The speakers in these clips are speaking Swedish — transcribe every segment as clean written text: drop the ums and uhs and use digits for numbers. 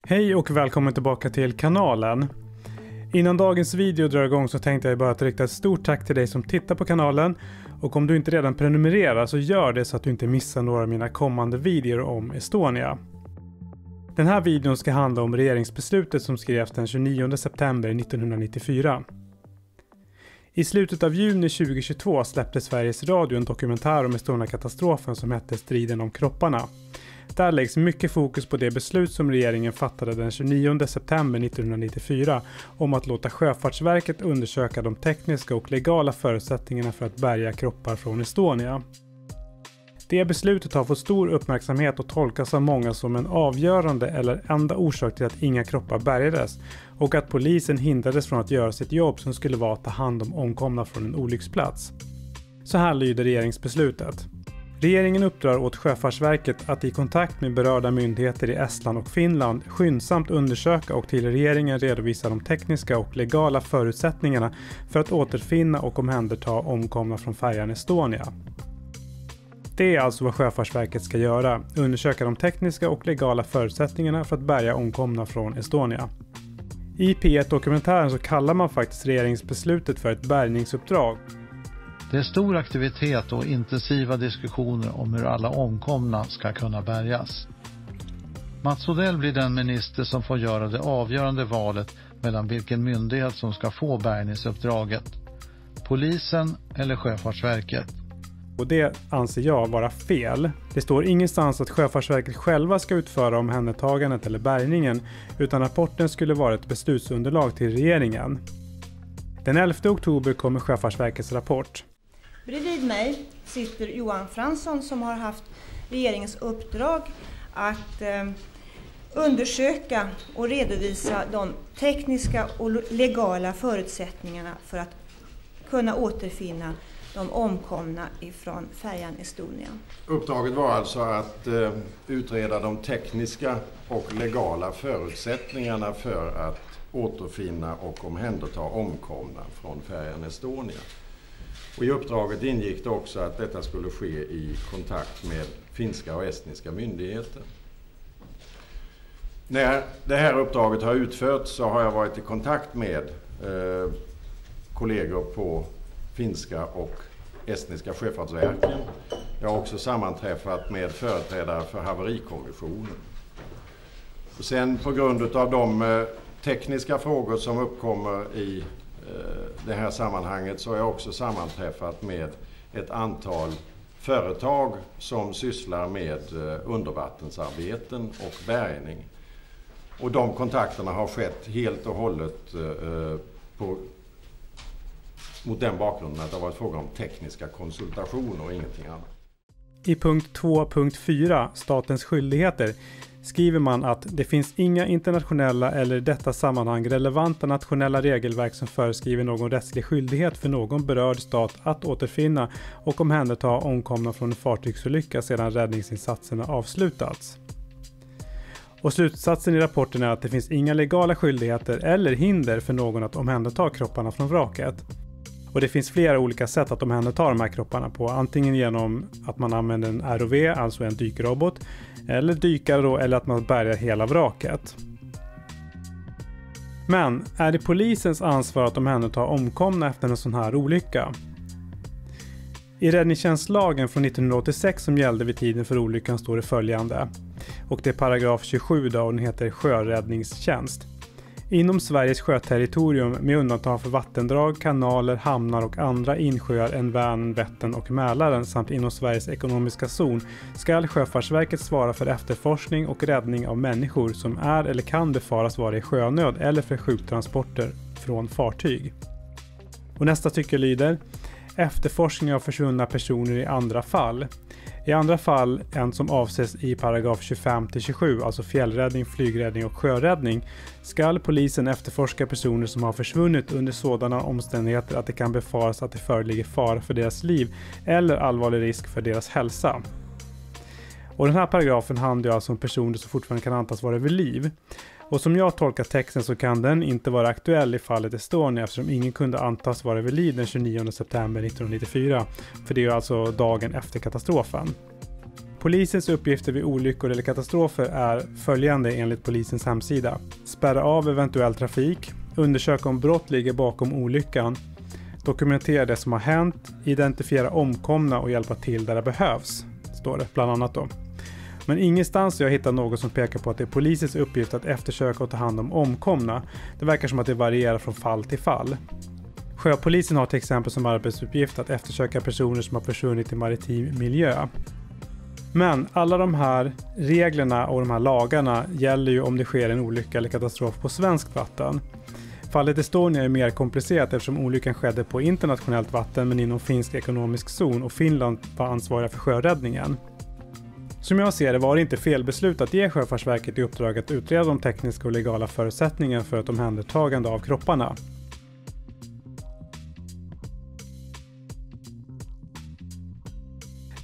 Hej och välkommen tillbaka till kanalen. Innan dagens video drar igång så tänkte jag bara att rikta ett stort tack till dig som tittar på kanalen. Och om du inte redan prenumererar så gör det så att du inte missar några av mina kommande videor om Estonia. Den här videon ska handla om regeringsbeslutet som skrevs den 29 september 1994. I slutet av juni 2022 släppte Sveriges Radio en dokumentär om Estonia-katastrofen som hette Striden om kropparna. Där läggs mycket fokus på det beslut som regeringen fattade den 29 september 1994 om att låta Sjöfartsverket undersöka de tekniska och legala förutsättningarna för att bärga kroppar från Estonia. Det beslutet har fått stor uppmärksamhet och tolkas av många som en avgörande eller enda orsak till att inga kroppar bärgades och att polisen hindrades från att göra sitt jobb som skulle vara att ta hand om omkomna från en olycksplats. Så här lyder regeringsbeslutet. Regeringen uppdrar åt Sjöfartsverket att i kontakt med berörda myndigheter i Estland och Finland skyndsamt undersöka och till regeringen redovisa de tekniska och legala förutsättningarna för att återfinna och omhänderta omkomna från färjan Estonia. Det är alltså vad Sjöfartsverket ska göra, undersöka de tekniska och legala förutsättningarna för att bärga omkomna från Estonia. I P1-dokumentären så kallar man faktiskt regeringsbeslutet för ett bärgningsuppdrag. Det är stor aktivitet och intensiva diskussioner om hur alla omkomna ska kunna bärgas. Mats Odell blir den minister som får göra det avgörande valet mellan vilken myndighet som ska få bärgningsuppdraget. Polisen eller Sjöfartsverket. Och det anser jag vara fel. Det står ingenstans att Sjöfartsverket själva ska utföra omhändertagandet eller bärgningen, utan rapporten skulle vara ett beslutsunderlag till regeringen. Den 11 oktober kommer Sjöfartsverkets rapport. Bredvid mig sitter Johan Fransson som har haft regeringens uppdrag att undersöka och redovisa de tekniska och legala förutsättningarna för att kunna återfinna de omkomna ifrån färjan Estonia. Uppdraget var alltså att utreda de tekniska och legala förutsättningarna för att återfinna och omhänderta omkomna från färjan Estonia. Och i uppdraget ingick det också att detta skulle ske i kontakt med finska och estniska myndigheter. När det här uppdraget har utförts så har jag varit i kontakt med kollegor på finska och estniska sjöfartsverken. Jag har också sammanträffat med företrädare för haverikommissionen. Och sen på grund av de tekniska frågor som uppkommer i det här sammanhanget så har jag också sammanträffat med ett antal företag som sysslar med undervattensarbeten och bärgning. Och de kontakterna har skett helt och hållet mot den bakgrunden att det har varit fråga om tekniska konsultationer och ingenting annat. I punkt 2.4, statens skyldigheter, skriver man att det finns inga internationella eller i detta sammanhang relevanta nationella regelverk som föreskriver någon rättslig skyldighet för någon berörd stat att återfinna och omhänderta omkomna från en fartygsolycka sedan räddningsinsatserna avslutats. Och slutsatsen i rapporten är att det finns inga legala skyldigheter eller hinder för någon att omhänderta kropparna från vraket. Och det finns flera olika sätt att omhänderta de här kropparna på. Antingen genom att man använder en ROV, alltså en dykrobot, eller dykare då, eller att man bärgar hela vraket. Men är det polisens ansvar att omhänderta omkomna efter en sån här olycka? I räddningstjänstlagen från 1986 som gällde vid tiden för olyckan står det följande. Och det är paragraf 27 då, och den heter sjöräddningstjänst. Inom Sveriges sjöterritorium med undantag för vattendrag, kanaler, hamnar och andra insjöar än Vänern, Vättern och Mälaren samt inom Sveriges ekonomiska zon ska Sjöfartsverket svara för efterforskning och räddning av människor som är eller kan befaras vara i sjönöd eller för sjuktransporter från fartyg. Och nästa stycke lyder: efterforskning av försvunna personer i andra fall. I andra fall än som avses i paragraf 25-27, alltså fjällräddning, flygräddning och sjöräddning, ska polisen efterforska personer som har försvunnit under sådana omständigheter att det kan befaras att det föreligger fara för deras liv eller allvarlig risk för deras hälsa. Och den här paragrafen handlar alltså om personer som fortfarande kan antas vara vid liv. Och som jag tolkar texten så kan den inte vara aktuell i fallet Estonia eftersom ingen kunde antas vara vid liv den 29 september 1994. För det är alltså dagen efter katastrofen. Polisens uppgifter vid olyckor eller katastrofer är följande enligt polisens hemsida. Spärra av eventuell trafik, undersöka om brott ligger bakom olyckan, dokumentera det som har hänt, identifiera omkomna och hjälpa till där det behövs, står det bland annat då. Men ingenstans har jag hittat något som pekar på att det är polisens uppgift att eftersöka och ta hand om omkomna. Det verkar som att det varierar från fall till fall. Sjöpolisen har till exempel som arbetsuppgift att eftersöka personer som har försvunnit i maritim miljö. Men alla de här reglerna och de här lagarna gäller ju om det sker en olycka eller katastrof på svenskt vatten. Fallet Estonia är mer komplicerat eftersom olyckan skedde på internationellt vatten men inom finsk ekonomisk zon och Finland var ansvariga för sjöräddningen. Som jag ser det var det inte fel beslut att ge Sjöfartsverket i uppdrag att utreda de tekniska och legala förutsättningarna för ett omhändertagande av kropparna.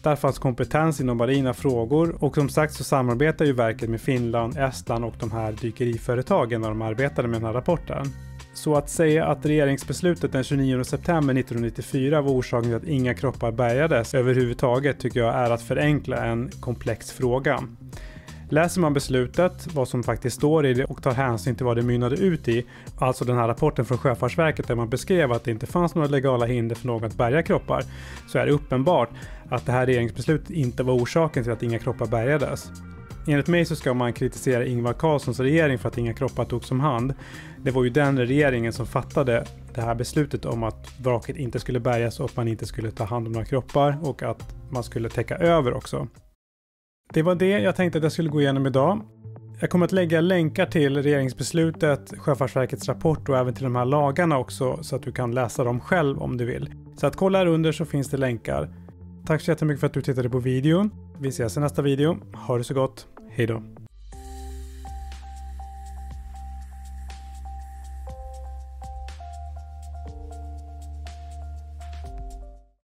Där fanns kompetens inom marina frågor och som sagt så samarbetar ju verket med Finland, Estland och de här dykeriföretagen när de arbetade med den här rapporten. Så att säga att regeringsbeslutet den 29 september 1994 var orsaken till att inga kroppar bärgades överhuvudtaget tycker jag är att förenkla en komplex fråga. Läser man beslutet, vad som faktiskt står i det och tar hänsyn till vad det mynnade ut i, alltså den här rapporten från Sjöfartsverket där man beskrev att det inte fanns några legala hinder för någon att bärga kroppar, så är det uppenbart att det här regeringsbeslutet inte var orsaken till att inga kroppar bärgades. Enligt mig så ska man kritisera Ingvar Carlssons regering för att inga kroppar togs om hand. Det var ju den regeringen som fattade det här beslutet om att vraket inte skulle bärgas och att man inte skulle ta hand om några kroppar och att man skulle täcka över också. Det var det jag tänkte att jag skulle gå igenom idag. Jag kommer att lägga länkar till regeringsbeslutet, Sjöfartsverkets rapport och även till de här lagarna också så att du kan läsa dem själv om du vill. Så att kolla här under så finns det länkar. Tack så jättemycket för att du tittade på videon. Vi ses i nästa video. Ha det så gott. Hej då.